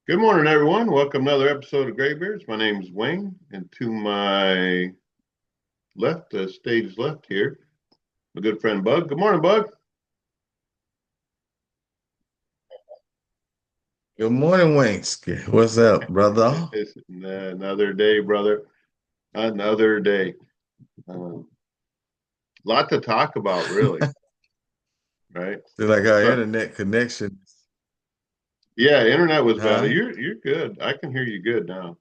Good morning, everyone. Welcome to another episode of Graybeards. My name is Wayne, and to my left, stage left here, my good friend Bug. Good morning, Bug. Good morning, Wayne. What's up, brother? It's another day, brother. Another day. Lot to talk about, really, right? Feel like our So, internet connection, yeah, internet was bad. huh? You're good. I can hear you good now.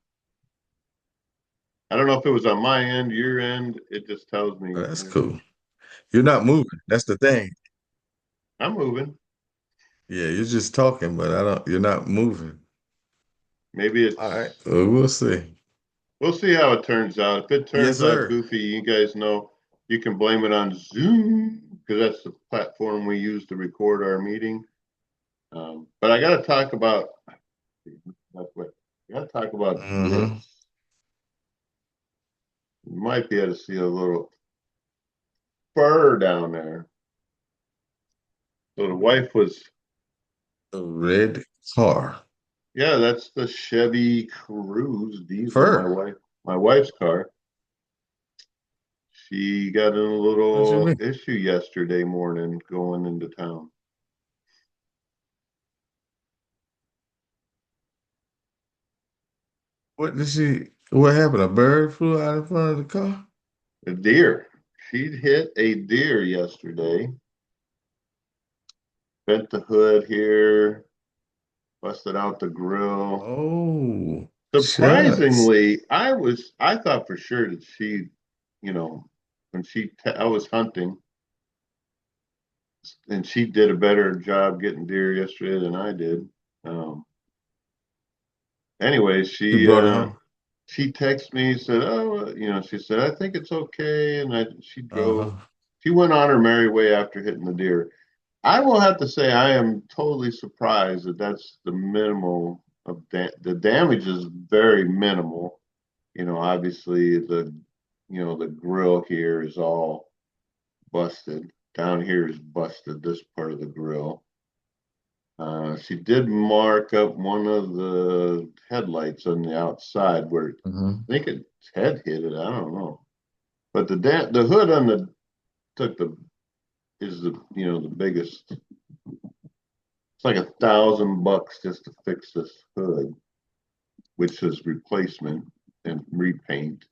I don't know if it was on my end, your end. It just tells Oh, me that's cool. You're not moving. That's the thing. I'm moving. Yeah, you're just talking, but you're not moving. Maybe All right. it's Well, we'll see. We'll see how it turns out. If it Yes, turns out sir. goofy, you guys know you can blame it on Zoom because that's the platform we use to record our meeting. But I got to talk about that's what I got to talk about Mm-hmm. this. You might be able to see a little fur down there. So the wife was, A red car. yeah, that's the Chevy Cruze diesel. Fur. My wife's car. She got in a What you little mean? issue yesterday morning going into town. What happened? A bird flew out in front of the car? A deer. She'd hit a deer yesterday, bent the hood here, busted out the grill. Oh, shucks. Surprisingly, I thought for sure that she, you know, I was hunting and she did a better job getting deer yesterday than I did. Um, anyway, You brought it home? she texted me, said, "Oh, she said I think it's okay," and she drove. Uh-huh. She went on her merry way after hitting the deer. I will have to say I am totally surprised that that's the minimal of the damage is very minimal. Obviously the grill here is all busted. Down here is busted. This part of the grill. She did mark up one of the headlights on the outside where Mm-hmm. I think its head hit it. I don't know, but the hood on the took the is the biggest. It's like $1,000 just to fix this hood, which is replacement and repaint.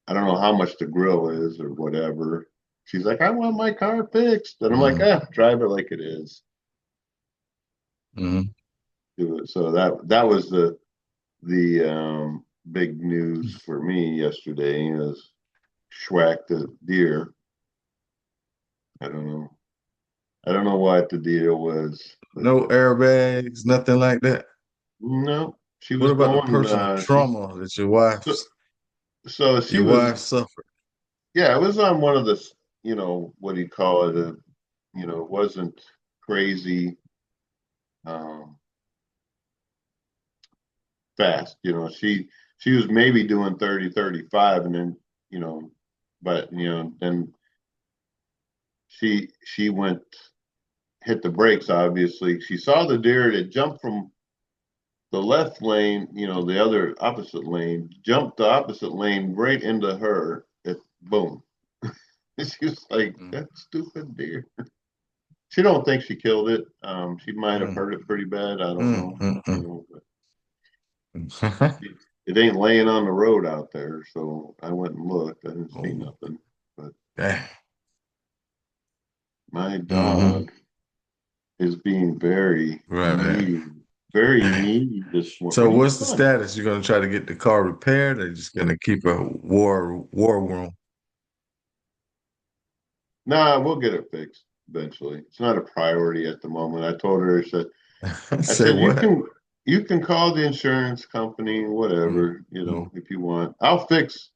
I don't know how much the grill is or whatever. She's like, I want my car fixed, and I'm like, Mm-hmm. drive it like it is. Mm-hmm. Do it. So that was the big news for me yesterday is Schwack the deer. I don't know. I don't know what the deal was, but No airbags, nothing like that. no, she What was about the going. personal She trauma that so so she your was wife suffered? Yeah, it was on one of the, what do you call it? It wasn't crazy um, fast. She was maybe doing 30, 35, and then, you know, but then she went hit the brakes. Obviously, she saw the deer that jumped from the left lane, the other opposite lane, jumped the opposite lane right into her. Boom. She was like, Mm, that stupid deer. She don't think she killed it. She might have mm, hurt it pretty bad. I don't mm, know. mm, But mm. it ain't laying on the road out there. So I went and looked. I didn't see Oh, nothing. But dang. my Hmm. dog is being Right. very needy this morning. What So are you what's the doing? status? You're gonna try to get the car repaired, or just gonna keep a war room? Nah, we'll get it fixed eventually. It's not a priority at the moment. I told her. I Say said what? you can call the insurance company, whatever, Mm-hmm. if you want. I'll fix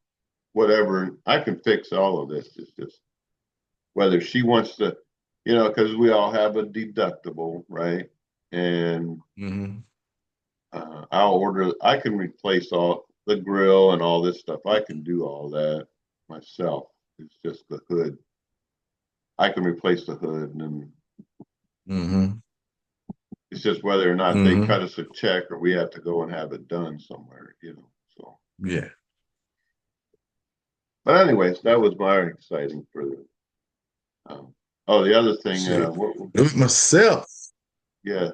whatever. I can fix all of this. It's just whether she wants to, because we all have a deductible, right? And Mm-hmm. I can replace all the grill and all this stuff. I can do all that myself. It's just the hood. I can replace the hood and Mm-hmm. It's just whether or not they Hmm. cut us a check or we have to go and have it done somewhere, you know. So, Yeah. but anyways, that was my exciting for the. Um, oh, the other thing, Shit. It was myself. yeah,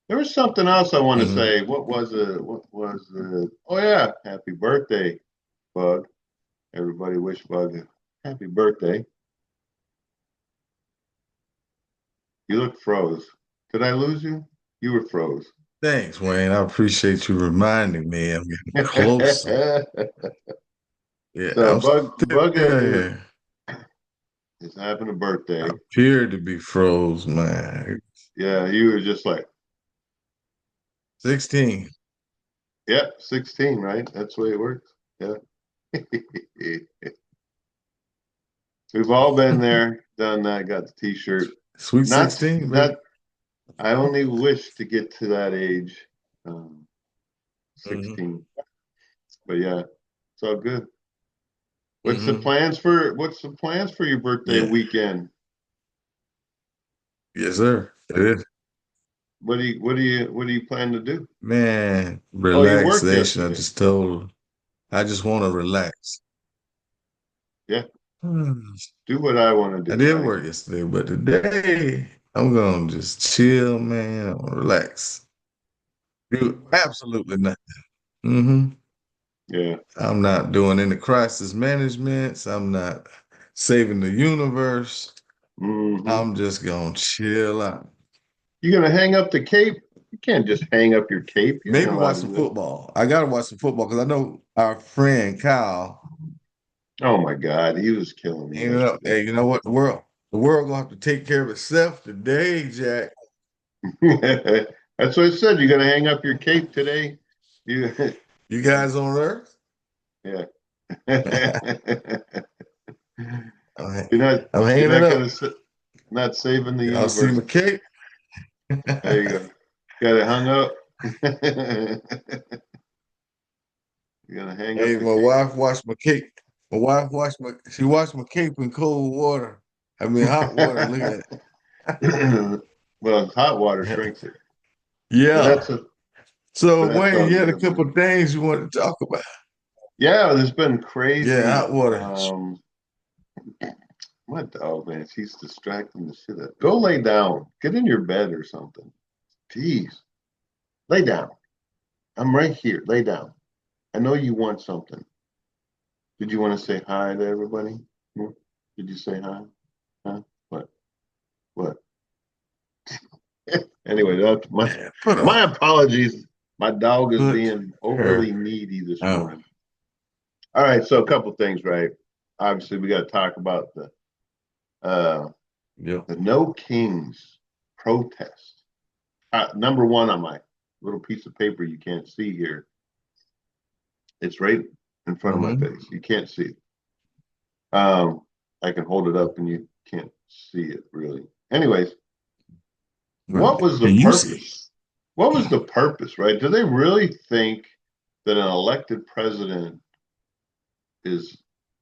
there was something else I want to Hmm. say. What was it? What was it? Oh yeah, happy birthday, Bug. Everybody wish Bug a happy birthday. You look froze. Did I lose you? You were froze. Thanks, Wayne. I appreciate you reminding me. I'm getting closer. Yeah, So I'm Bug still here. is having a I birthday. appear to be froze, man. Yeah, you were just like, 16. yep, 16, right? That's the way it works. Yeah. We've all been there, done that, got the t-shirt. Sweet Not 16, baby. not I only wish to get to that age, Hmm. 16. But yeah, it's all good. Hmm. What's the plans for your birthday Yeah. weekend? Yes, sir. It is. What do you plan to do? Man, Oh, you worked relaxation. yesterday. I just want to relax. Yeah, Hmm. do what I want to I do, did right? work yesterday, but today I'm gonna just chill, man. I'm gonna relax. Do absolutely nothing. Hmm. Yeah. I'm not doing any crisis managements. I'm not saving the universe. Hmm. I'm just gonna chill out. You gonna hang up the cape? You can't just hang up your cape. You ain't Maybe allowed watch to some do that. football. I gotta watch some football because I know our friend Kyle Oh my God, he was killing me yesterday. Hey, you know what? The world gonna have to take care of itself today, Jack. That's what I said. You're gonna hang up your cape today. You, You guys on Earth? yeah. I'm, ha- You're not. I'm You're hanging it not up. gonna. Not saving the Y'all see universe. my cape? There you go. Got it hung up. You're gonna hang up Hey, the my cape. wife washed my cape. My wife she washed my cape in cold water. I mean hot water. Look at Well, hot water it. shrinks it, but Yeah. So that's Wayne, all you had a good, couple man. of things you wanted to talk about. Yeah, it's been Yeah, hot crazy. water. My dog, man, she's distracting the shit out. Go lay down. Get in your bed or something. Jeez, lay down. I'm right here. Lay down. I know you want something. Did you want to say hi to everybody? Hmm? Did you say hi? Huh? What? What? Anyway, that's Man, put my on. apologies. My dog is Put being overly her needy this on. morning. All right, so a couple things, right? Obviously, we got to talk about uh, Yep. the No Kings protest. Number one on my little piece of paper you can't see here. It's right in front of my Hmm. face. You can't see it. Um, I can hold it up and you can't see it really. Anyways, Well, what was the can you see? purpose? What was the purpose, right? Do they really think that an elected president is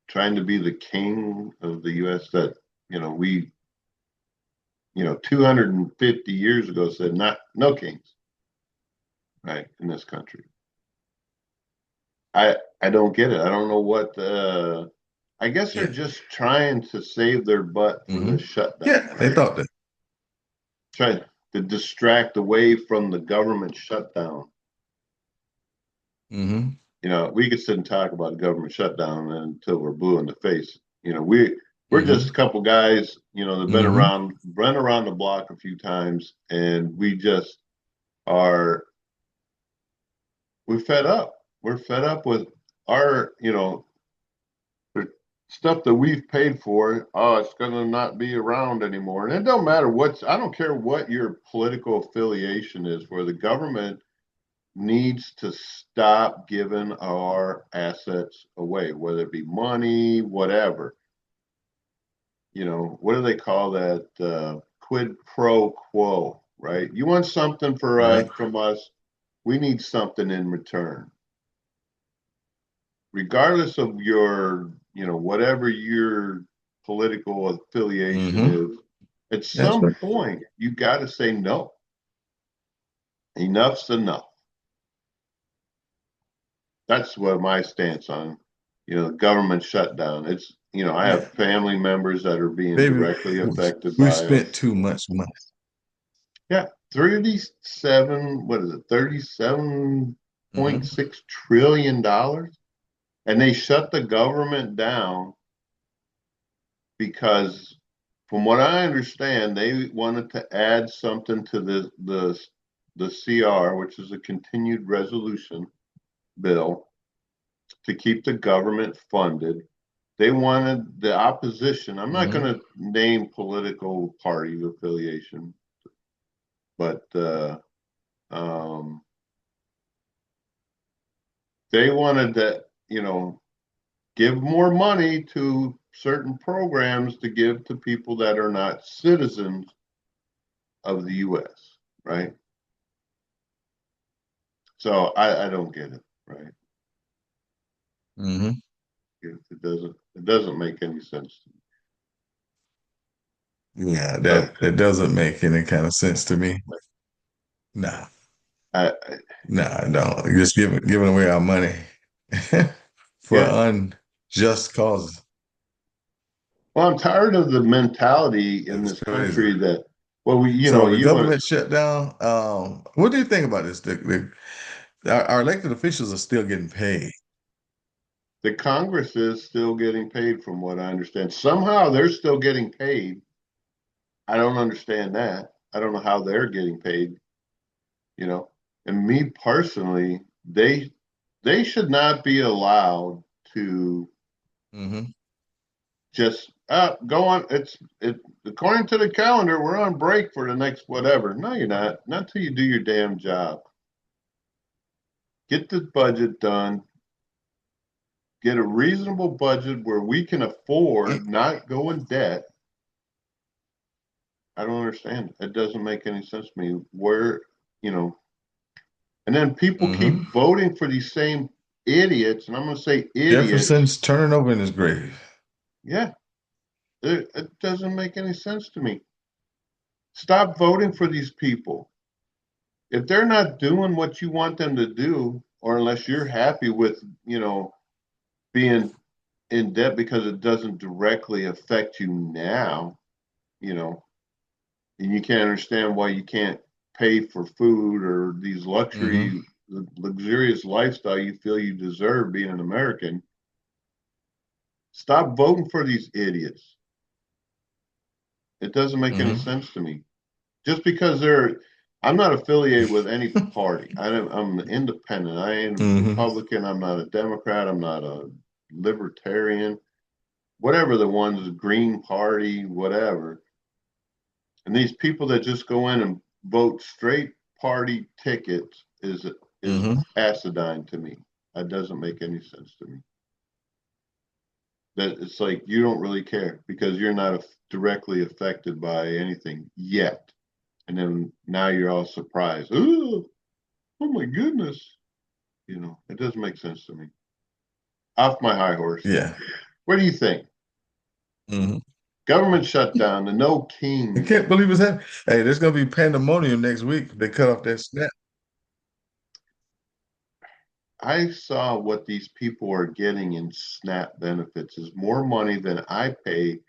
trying to be the king of the U.S. that, we, 250 years ago said not no kings, right, in this country? I don't get it. I don't know what I guess they're Yeah. just trying to save their butt for Hmm. the shutdown, Yeah, they right? thought that. Trying to distract away from the government shutdown. Hmm. We could sit and talk about the government shutdown until we're blue in the face. We're just a Hmm. couple guys, that've Hmm. run around the block a few times, and we just are we're fed up. We're fed up with our, the stuff that we've paid for. Oh, it's gonna not be around anymore. And it don't matter I don't care what your political affiliation is, where the government needs to stop giving our assets away, whether it be money, whatever. What do they call that? Quid pro quo, right? You want something Right. from us, we need something in return, regardless of your, whatever your political affiliation Hmm. is. At That's some right. point, you got to say no. Enough's enough. That's what my stance on, government shutdown. It's, I Yeah, have family members that are being baby, directly affected we've by spent it. too much money. Yeah, 37, what is it, Hmm. $37.6 trillion. And they shut the government down because, from what I understand, they wanted to add something to the CR, which is a continued resolution bill, to keep the government funded. They wanted the opposition. I'm not Hmm. going to name political party affiliation, but um, they wanted to, give more money to certain programs to give to people that are not citizens of the U.S. Right? So I don't get it. Right? Hmm. It doesn't make any sense. Yeah, So that doesn't make any kind of sense to me. Nah, I nah, no. Just giving away our money for yeah. unjust causes. Well, I'm tired of the mentality in It's this crazy. country that, well, So the you want government shut down. What do you think about this? Our elected officials are still getting paid. the Congress is still getting paid, from what I understand. Somehow they're still getting paid. I don't understand that. I don't know how they're getting paid, you know. And me personally, they should not be allowed to Hmm. just go on. It according to the calendar, we're on break for the next whatever. No, you're not. Not till you do your damn job. Get the budget done. Get a reasonable budget where we can afford not go in debt. I don't understand. It doesn't make any sense to me. You know, and then people Hmm. keep voting for these same idiots, and I'm going to say idiots. Jefferson's turning over in his grave. Yeah, it doesn't make any sense to me. Stop voting for these people. If they're not doing what you want them to do, or unless you're happy with, being in debt because it doesn't directly affect you now, you know, and you can't understand why you can't pay for food or these Hmm. luxurious lifestyle you feel you deserve being an American. Stop voting for these idiots. It doesn't make any Hmm. sense to me. Just because I'm not affiliated with any party. I'm an independent. I ain't a Hmm. Republican. I'm not a Democrat. I'm not a libertarian. Whatever the ones, Green Party, whatever. And these people that just go in and vote straight party tickets is Hmm. acidine to me. That doesn't make any sense to me. That it's like you don't really care because you're not directly affected by anything yet, and then now you're all surprised. Oh my goodness! It doesn't make sense to me. Off my high horse. Yeah. What do you think? Hmm. Government shutdown. The No I Kings. can't believe it's happening. Hey, there's gonna be pandemonium next week. They cut off that snap. I saw what these people are getting in SNAP benefits is more money than I pay.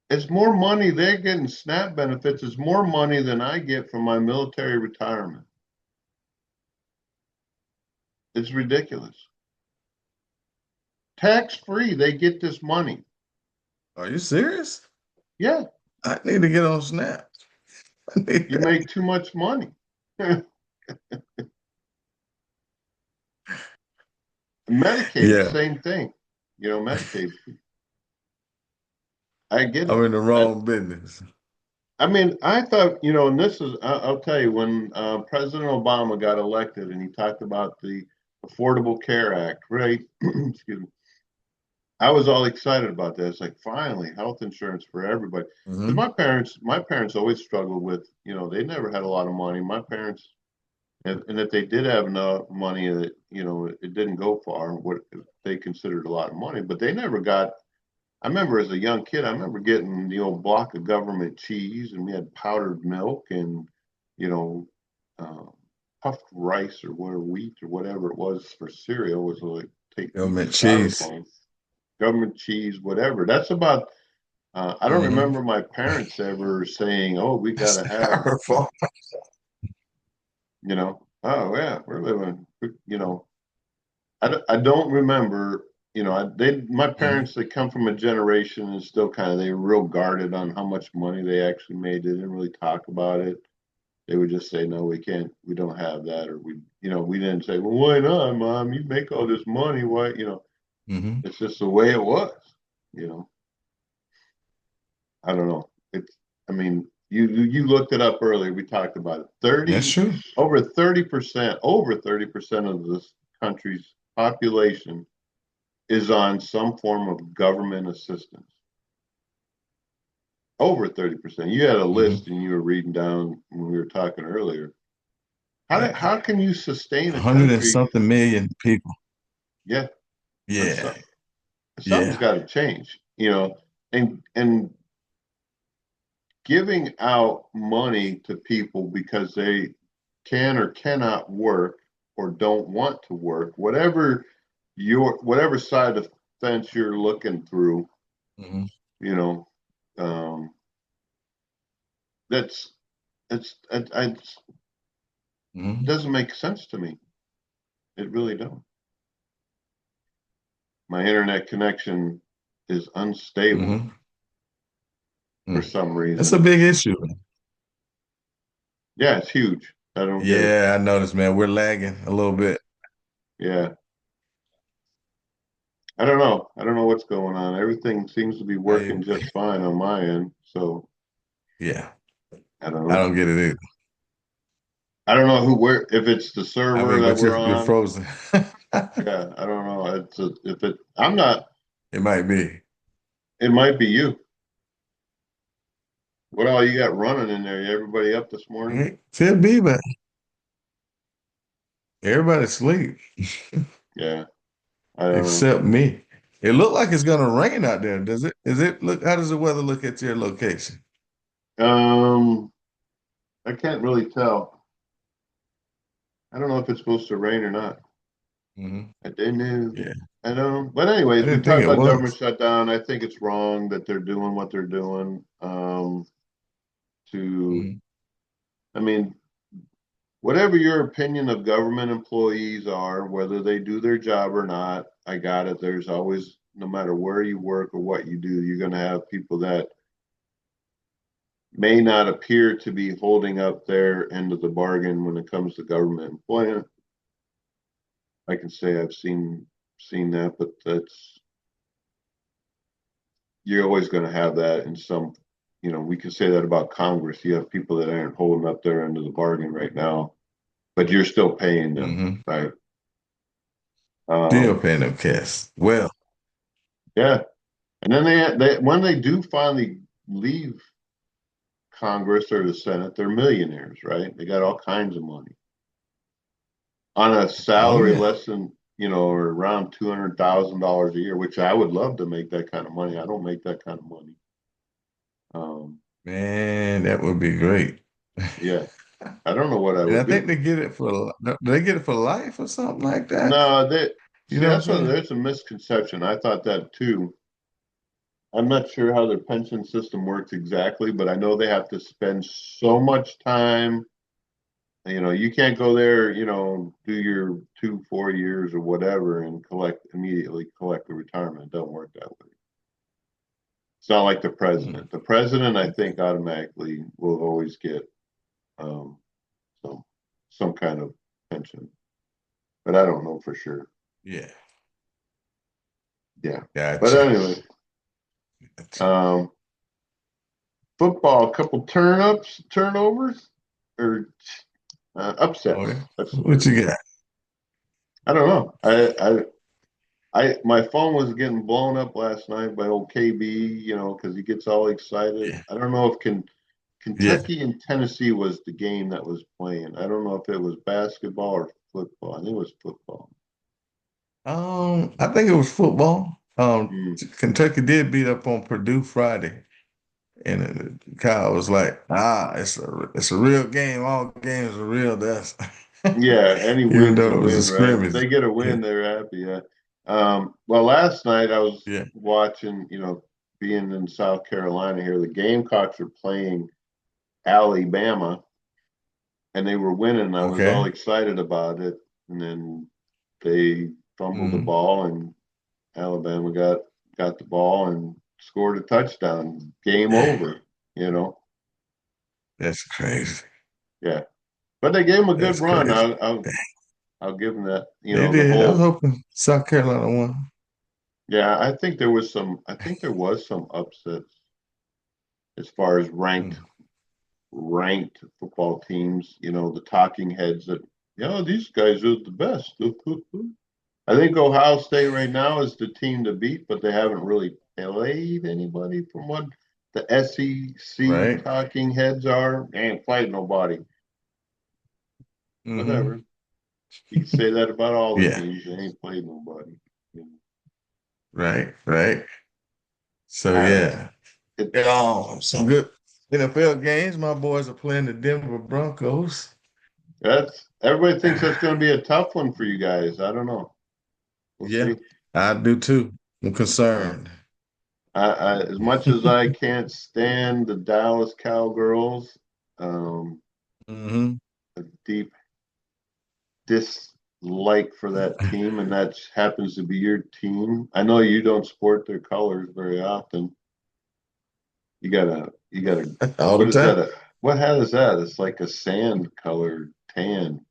It's more money they're getting SNAP benefits is more money than I get from my military retirement. It's ridiculous. Tax free, they get this money. Are you serious? Yeah, I need to get on Snap. I need you that. make too much money. Medicaid, Yeah, same thing. Medicaid. I get I'm it. in the wrong business. I mean, I thought, and I'll tell you, when President Obama got elected and he talked about the Affordable Care Act, right? Excuse me. I was all excited about that. It's like, finally, health insurance for everybody. Because Hmm. my parents always struggled with, they never had a lot of money. My parents, and if they did have enough money, that, it didn't go far, what they considered a lot of money, but they never got. I remember as a young kid, I remember getting the old block of government cheese, and we had powdered milk, and you know, um, puffed rice or what, wheat or whatever it was for cereal was like take use Government cheese. styrofoam, government cheese, whatever. That's about. I don't Mm-hmm. remember my parents ever saying, "Oh, we got to have," Styrofoam. "Oh yeah, we're living," I don't remember, my Mm-hmm. parents, they come from a generation and still kind of, they were real guarded on how much money they actually made. They didn't really talk about it. They would just say, no, we can't, we don't have that. Or we didn't say, well, why not, mom? You make all this money. Why, Mm-hmm. it's just the way it was, you know, I don't know. I mean, you looked it up earlier. We talked about it. That's true. Over 30% of this country's population is on some form of government assistance. Over 30%. You had a Mm-hmm. list and you were reading down when we were talking earlier. Yeah. How can you sustain A a hundred and country? something million people. Yeah, on Yeah. something's Yeah. got to change, and giving out money to people because they can or cannot work or don't want to work, whatever side of the fence you're looking through, Mm-hmm. you know, um, that's it Mm-hmm. doesn't make sense to me. It really don't. My internet connection is unstable Mm-hmm. for Mm. some That's a reason. big issue. Yeah, it's huge. I don't get it. Yeah, I noticed, man. We're lagging a little bit. Yeah, I don't know. I don't know what's going on. Everything seems to be I, working just fine on my end. So yeah, I don't I know. don't get it either. I don't know if it's the I server mean, that but we're you're on. frozen. Yeah, I don't know. If it, I'm not. It might be. It might be you. What all you got running in there? Everybody up this morning? It could be, but everybody's asleep Yeah, I don't know. except me. It looked like it's gonna rain out there, does it? Is it look? How does the weather look at your location? Um, I can't really tell. I don't know if it's supposed to rain or not. Hmm. I didn't know. Yeah, I don't know. But I anyways, we didn't think talked it about government was. shutdown. I think it's wrong that they're doing what they're doing. To, Hmm. I mean, whatever your opinion of government employees are, whether they do their job or not, I got it. There's always, no matter where you work or what you do, you're going to have people that may not appear to be holding up their end of the bargain when it comes to government employment. I can say I've seen that, but that's you're always going to have that in some. We can say that about Congress. You have people that aren't holding up their end of the bargain right now, but you're still paying them, Hmm. right? Still Um, paying them cash. Well, yeah, and then they when they do finally leave Congress or the Senate, they're millionaires, right? They got all kinds of money on a oh salary yeah, less than or around $200,000 a year, which I would love to make that kind of money. I don't make that kind of money. Um, man, that would be great. yeah, I don't know what I And I would think do. they get it for they get it for life or something like that. No, You see, know what I'm that's what saying? there's a misconception. I thought that too. I'm not sure how their pension system works exactly, but I know they have to spend so much time. You can't go there, do your 4 years or whatever and immediately collect the retirement. It don't work that way. It's not like the Mm, president. The president, I okay. think, automatically will always get um, some some kind of pension, but I don't know for sure. Yeah, Yeah, but gotcha. anyway, Gotcha. um, football, a couple turnovers, or Oh upsets. yeah. That's the What word. you got? I don't know. My phone was getting blown up last night by old KB, because he gets all excited. Yeah. I don't know if Yeah. Kentucky and Tennessee was the game that was playing. I don't know if it was basketball or football. I think it was football. I think it was football. Mm. Kentucky did beat up on Purdue Friday. And Kyle was like, it's a real game. All games are real. That's Yeah, any even win's though a it was a win, right? If scrimmage. they get a Yeah, win, they're happy. Yeah. Well, last night I was yeah. watching, being in South Carolina here, the Gamecocks are playing Alabama, and they were winning. I was all Okay. excited about it, and then they fumbled the Hmm. ball, and Alabama got the ball and scored a touchdown. Game Yeah, over. You know. that's crazy. Yeah, but they gave them a good That's run. crazy. I'll give them that. They The did. I was whole. hoping South Carolina won. Yeah, I think there was some. I think there was some upsets as far as Mm. ranked football teams. The talking heads that these guys are the best. I think Ohio State right now is the team to beat, but they haven't really played anybody from what the SEC Right. talking heads are. They ain't played nobody. Hmm. Whatever. You can say that about all the Yeah. teams. They ain't played nobody. Right. Right. So I don't know. yeah. It, Some good NFL games. My boys are playing the Denver Broncos. that's everybody thinks that's going to be a tough one for you guys. I don't know. We'll Yeah, see. I do too. I'm Uh, concerned. as much as I can't stand the Dallas Cowgirls, um, Hmm. a deep dislike for that team, and that happens to be your team. I know you don't sport their colors very often. You gotta. All What the is that? time. What hat is that? It's like a sand colored tan.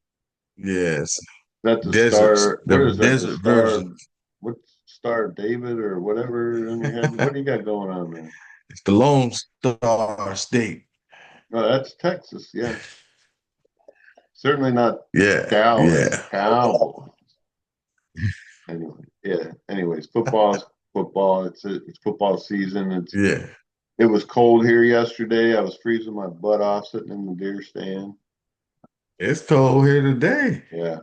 Is Yes. that the Deserts, star? the What is that? The desert star? version. What Star of David or whatever in your head? What do you got going on there? It's the Lone Star State. No, that's Texas. Yeah, certainly not Yeah, Dallas yeah, Cowboys. Anyway, yeah. Anyways, football's football. It's football season. yeah. It was cold here yesterday. I was freezing my butt off sitting in the deer stand. It's cold here today. Yeah,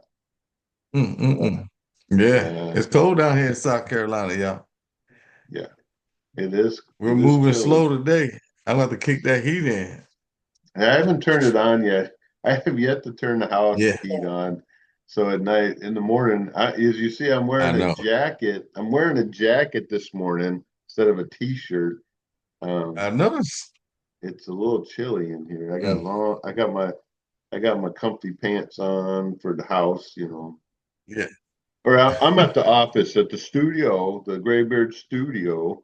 Mm-mm-mm. Yeah, yeah, it's cold down here in South Carolina, y'all. yeah. It is. We're It is moving chilly. slow today. I'm going to have to kick that heat in. I haven't turned it on yet. I have yet to turn the house Yeah, heat on. So at night, in the morning, as you see, I'm I wearing a know. jacket. I'm wearing a jacket this morning instead of a t-shirt. Um, I noticed. it's a little chilly in here. Mm, I got my comfy pants on for the house. yeah, Or I'm at the office at the studio, the Graybeard studio,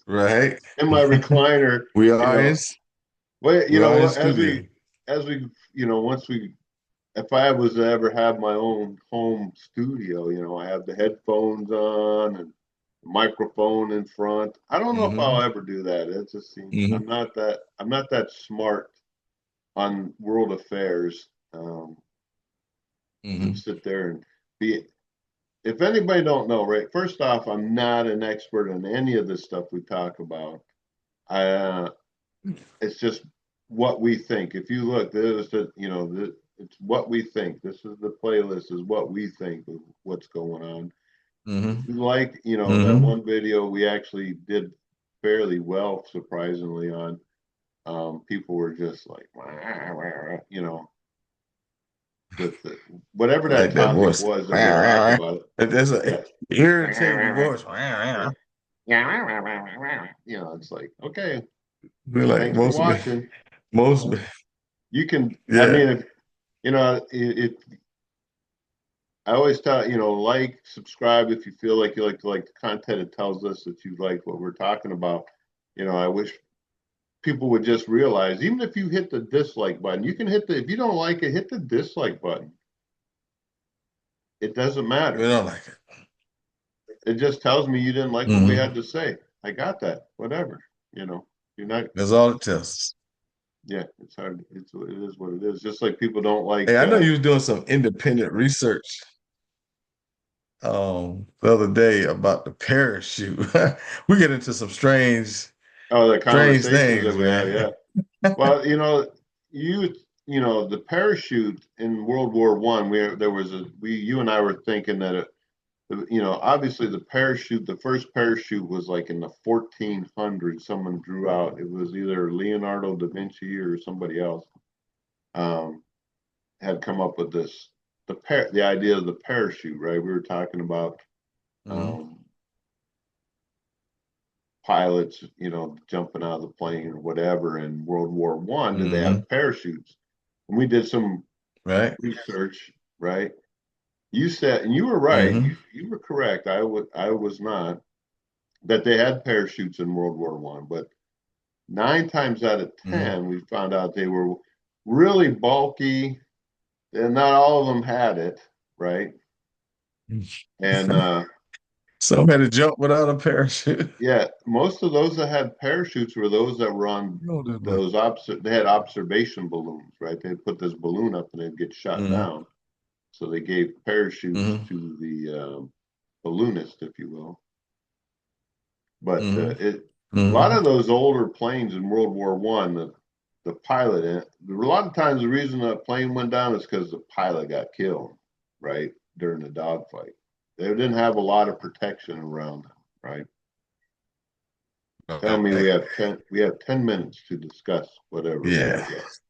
right. in my recliner. We You are in, know, well, we are in as studio. once we if I was to ever have my own home studio, I have the headphones on and microphone in front. I don't know if Hmm. I'll ever do that. It just seems Hmm. I'm not that smart on world affairs to Hmm. sit there and be. If anybody don't know, right? First off, I'm not an expert in any of this stuff we talk about. I It's just what we think. If you look, there's it's what we think. This is the playlist is what we think of what's going on. Hmm. Like, that Hmm. one video we actually did fairly well, surprisingly, on. People were just like, "Wah, wah," with whatever I that like that topic voice. was that we talked about. That's a Yeah. irritating voice. Yeah. It's like, okay, Be like thanks for most, watching. most, You can, I yeah. mean, if, I always tell, like, subscribe if you feel like you like the content. It tells us that you like what we're talking about. I wish people would just realize, even if you hit the dislike button, you can if you don't like it, hit the dislike button. It doesn't We matter. don't like it. It just tells me you didn't like what we Hmm. had to say. I got that. Whatever. You're not, That's all it tells us. yeah, it's hard. It is what it is. Just like people don't like, Hey, I know you was doing some independent research the other day about the parachute. We get into some oh, the strange conversations that things, we have. Yeah. man. Well, you the parachute in World War One, you and I were thinking that Obviously the first parachute was like in the 1400s. Someone drew out. It was either Leonardo da Vinci or somebody else um, had come up with the idea of the parachute. Right, we were talking about Hmm. um, pilots, jumping out of the plane or whatever in World War One. Did they Hmm. have parachutes? And we did some Right. research. Right, you said, and you were right. Hmm. You were correct. I was not, that they had parachutes in World War One, but 9 times out of Hmm. 10, we found out they were really bulky, and not all of them had it, right? And Some had to jump without a parachute. yeah, most of those that had parachutes were those that were on You know this boy. those they had observation balloons, right? They'd put this balloon up and they'd get shot Hmm. down. So they gave parachutes Hmm. to the balloonist, if you will. But Hmm. a lot Hmm. of those older planes in World War One, the pilot, a lot of times the reason the plane went down is because the pilot got killed, right, during the dogfight. They didn't have a lot of protection around them, right? Tell me Right. we have 10 minutes to discuss whatever we Yeah. have left.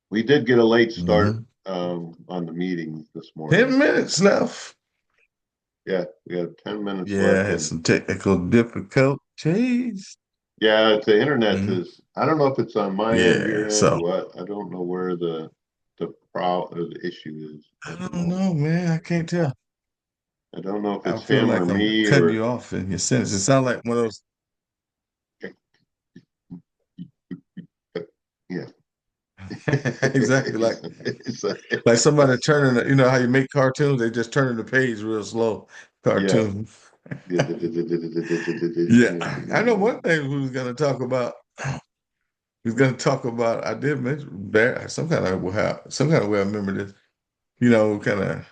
We did get a late start Hmm. on the meeting this morning. 10 minutes left. Yeah, we have 10 minutes Yeah, I left, had and some technical difficulties. yeah, the internet Hmm. is. I don't know if it's on my end, Yeah. your end, So what. I don't know where the issue is I at the don't moment. know, man. I can't tell. I don't know if I it's feel him or like I'm me cutting or you off in your sentence. It sounds like one of those. yeah. Exactly It's like somebody turning. You know how you make cartoons? They just turning the page real slow. yeah. Cartoon. Yeah, I know one thing we was gonna talk about. We was gonna talk about. I did mention that some kind of way I remember this. Kind of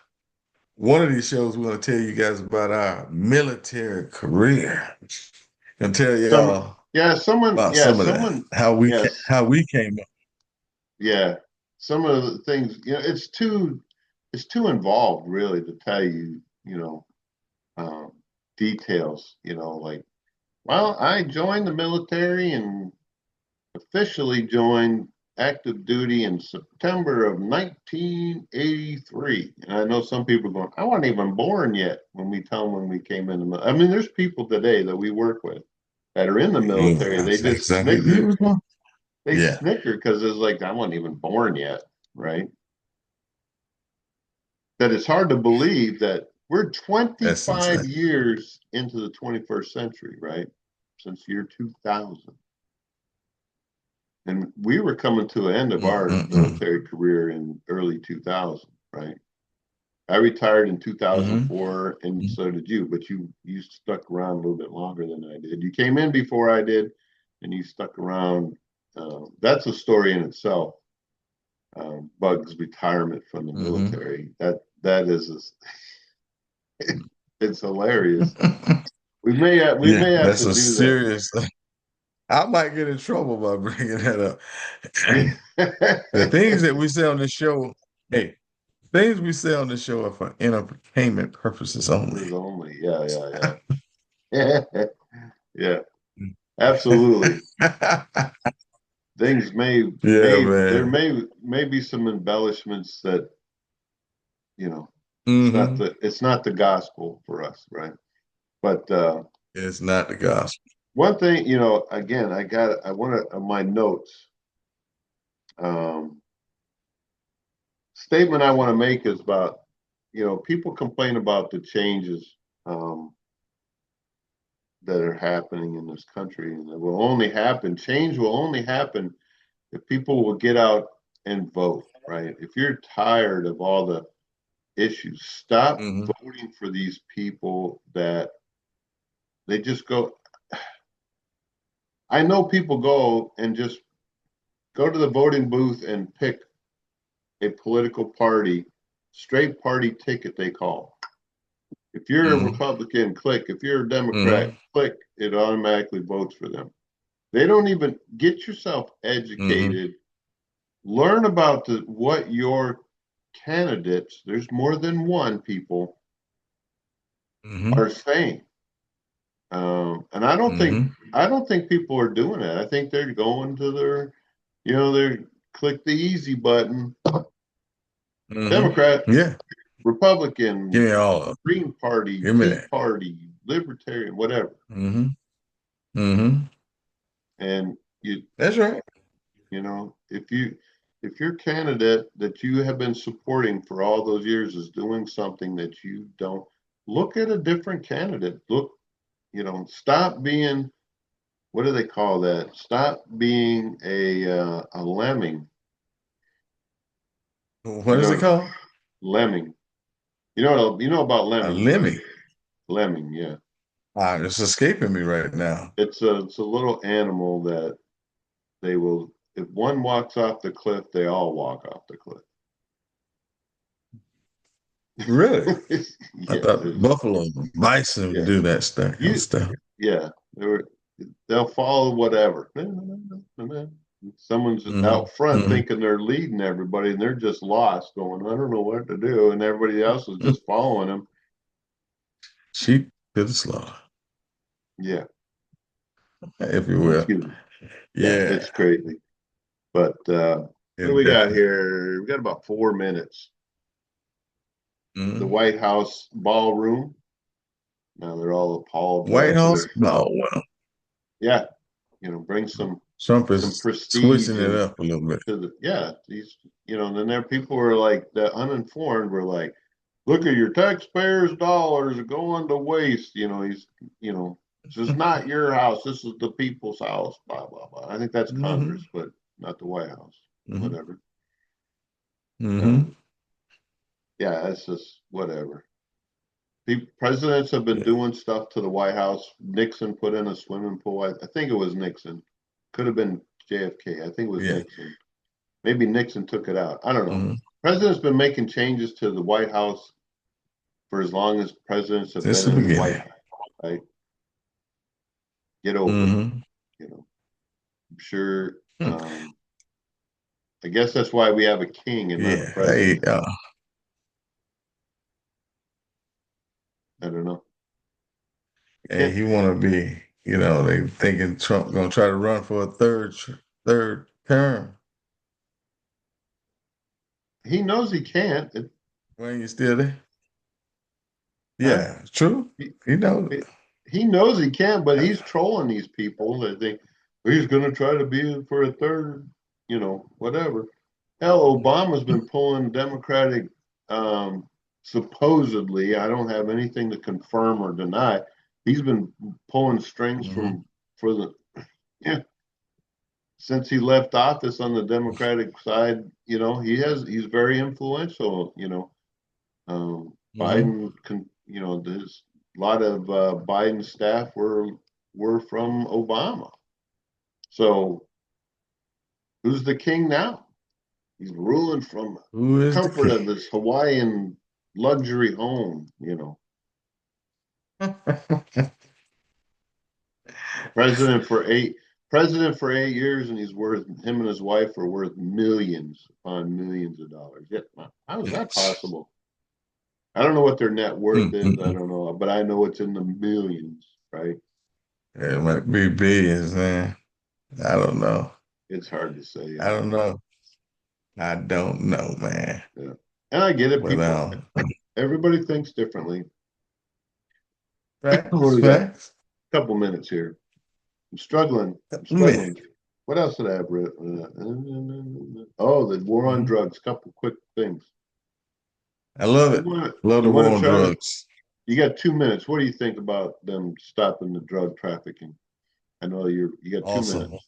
one of these shows we're gonna tell you guys about our military career. Gonna tell Some y'all about yeah, some of the someone yes, how we came up. yeah. Some of the things, it's too involved really to tell you, um, details, like, well, I joined the military and officially joined active duty in September of 1983. And I know some people are going, I wasn't even born yet when we tell them when we came in the military. I mean, there's people today that we work with that are in the military. Yeah, They just exactly. He snicker. was born. They Yeah, snicker because it's like, I wasn't even born yet, right? That it's hard to believe that we're that's 25 insane. years into the 21st century, right? Since year 2000. And we were coming to an end of our Mm-mm-mm. military career in early 2000, right? I retired in Mm-hmm. 2004, and so did you, but you stuck around a little bit longer than I did. You came in before I did, and you stuck around. That's a story in itself. Bug's retirement from the Mm-hmm. military. That is, it's hilarious. We Yeah, may have that's to a do that. serious. I might get in trouble by bringing that up. Yeah. The things that we say on the show, hey, things we say on the show are for entertainment purposes only. Is only, yeah, yeah. Yeah, absolutely. Things Yeah, there man. may be some embellishments that, you know, Hmm. it's not the gospel for us, right? But It's not the gospel. one thing, again, I want to, on my notes, um, statement I want to make is about, people complain about the changes um, that are happening in this country, and it will only happen, change will only happen if people will get out and vote, right? If you're tired of all the issues, stop Hmm. voting for these people that they just go. I know people go and just go to the voting booth and pick a political party, straight party ticket, they call. If you're a Hmm. Republican, click. If you're a Democrat, Hmm. click. It automatically votes for them. They don't even get yourself Hmm. educated. Learn about what your candidates, there's more than one, people. Mm-hmm. are saying. And Mm-hmm. I don't think people are doing it. I think they're going to their, they're click the easy button. Democrat, Mm-hmm. Yeah. Give Republican, me all of it. Green Party, Give me Tea that. Party, Libertarian, whatever. Mm-hmm. Mm-hmm. And That's right. if your candidate that you have been supporting for all those years is doing something that you don't, look at a different candidate. Look, stop being, what do they call that? Stop being a lemming. What You is it know, called? lemming. You know about A lemmings, right? lemmy. Lemming, yeah. Ah, it's escaping me right now. It's a little animal that they will, if one walks off the cliff, they all walk off the cliff. Really? I Yeah, thought buffalo, bison would yeah. do that stuff, kind of You stuff. yeah, they'll follow whatever. Someone's Mm-hmm. out front Mm-hmm. thinking they're leading everybody, and they're just lost, going, "I don't know what to do," and everybody else is just following them. Sheep to the slaughter, Yeah, if you will. excuse me. Yeah, Yeah, it's crazy. But what do it we got definitely. here? We got about 4 minutes. The Mm-hmm. White House ballroom. Now they're all White House? apologizing. No, well, Yeah, bring Trump some is prestige switching it and up a little bit. to the, yeah, these, and then there people are like, the uninformed were like, look at your taxpayers' dollars going to waste. This is not your house. This is the people's house. Blah blah blah. I think that's Mm-hmm. Congress, but not the White House. Mm-hmm. Whatever. Mm-hmm. Um, yeah, it's just whatever. The presidents have been Yeah. doing stuff to the White House. Nixon put in a swimming pool. I think it was Nixon. Could have been JFK. I think it was Yeah. Nixon. Maybe Nixon took it out. I don't know. Mm-hmm. President's been making changes to the White House for as long as presidents have Since been the in the White beginning. House. Right? Get over it. Mm-hmm. I'm sure. Hmm. I guess that's why we have a king and not a Yeah. Hey, president. I don't know. I hey, can't. he want to be, they thinking Trump gonna try to run for a third term. He knows he can't. When you still there? Huh? Yeah, true. He, You know. he knows he can, but he's trolling these people that think he's going to try to be for a third, whatever. Hell, Obama's been pulling Democratic, supposedly. I don't have anything to confirm or deny. He's been pulling strings Mm-hmm. for the, yeah, since he left office on the Democratic side. He's very influential. Mm-hmm. Biden can, there's a lot of Biden staff were from Obama. So who's the king now? He's ruling from Who is the comfort king? of his Hawaiian luxury home. President for eight President for 8 years, and him and his wife are worth millions upon millions of dollars. Yeah, how is that possible? I don't know what their net worth is. I Mm-mm. don't know, but I know it's in the millions, right? It might be billions, man. I don't know. It's hard to say. I don't know. I don't know, man. Yeah. And I get it. But Everybody thinks differently. What do facts, we got? A facts. couple minutes here. I'm struggling. I'm Man. struggling. What else did I have? Oh, the war on Mhm. drugs. Couple quick things. I love You it. want to Love you the want war to on try to? drugs. You got 2 minutes. What do you think about them stopping the drug trafficking? I know you got two Awesome. minutes.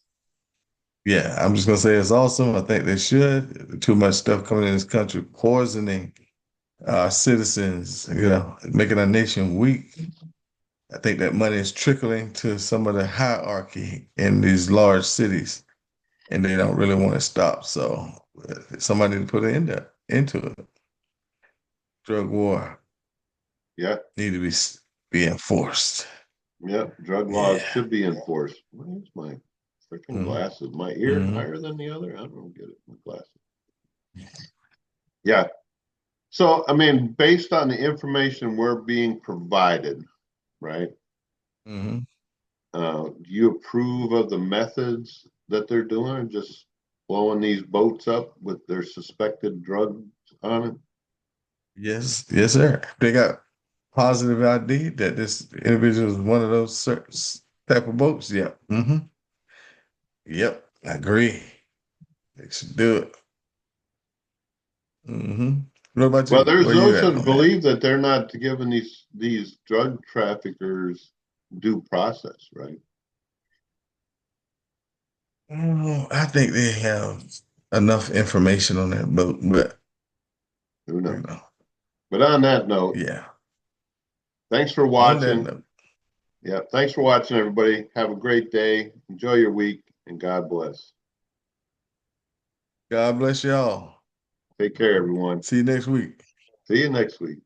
Yeah, I'm just gonna say it's awesome. I think they should. Too much stuff coming in this country, poisoning our citizens, making our nation weak. I think that money is trickling to some of the hierarchy in these large cities, and they don't really want to stop. So somebody to put an end into it. Drug war Yeah, need to be enforced. yeah. Drug laws Yeah. should be enforced. Where's my freaking Mm-hmm. glasses? My ear Mm-hmm. higher than the other? I don't get it. My glasses. Yeah, So, I mean, based on the information we're being provided, right? Hmm. Do you approve of the methods that they're doing? Just blowing these boats up with their suspected drugs on it? Yes, yes, sir. They got positive ID that this individual is one of those type of boats. Yep. Hmm. Yep. I agree. They should do it. Hmm. What about Well, you? there's Where you those at that on that? believe that they're not giving these drug traffickers due process, right? I think they have enough information on that boat, but Who you knows? know, But on that note, yeah. thanks for On that watching. note, Yeah, thanks for watching, everybody. Have a great day. Enjoy your week, and God bless. God bless y'all. Take care, everyone. See you next week. See you next week.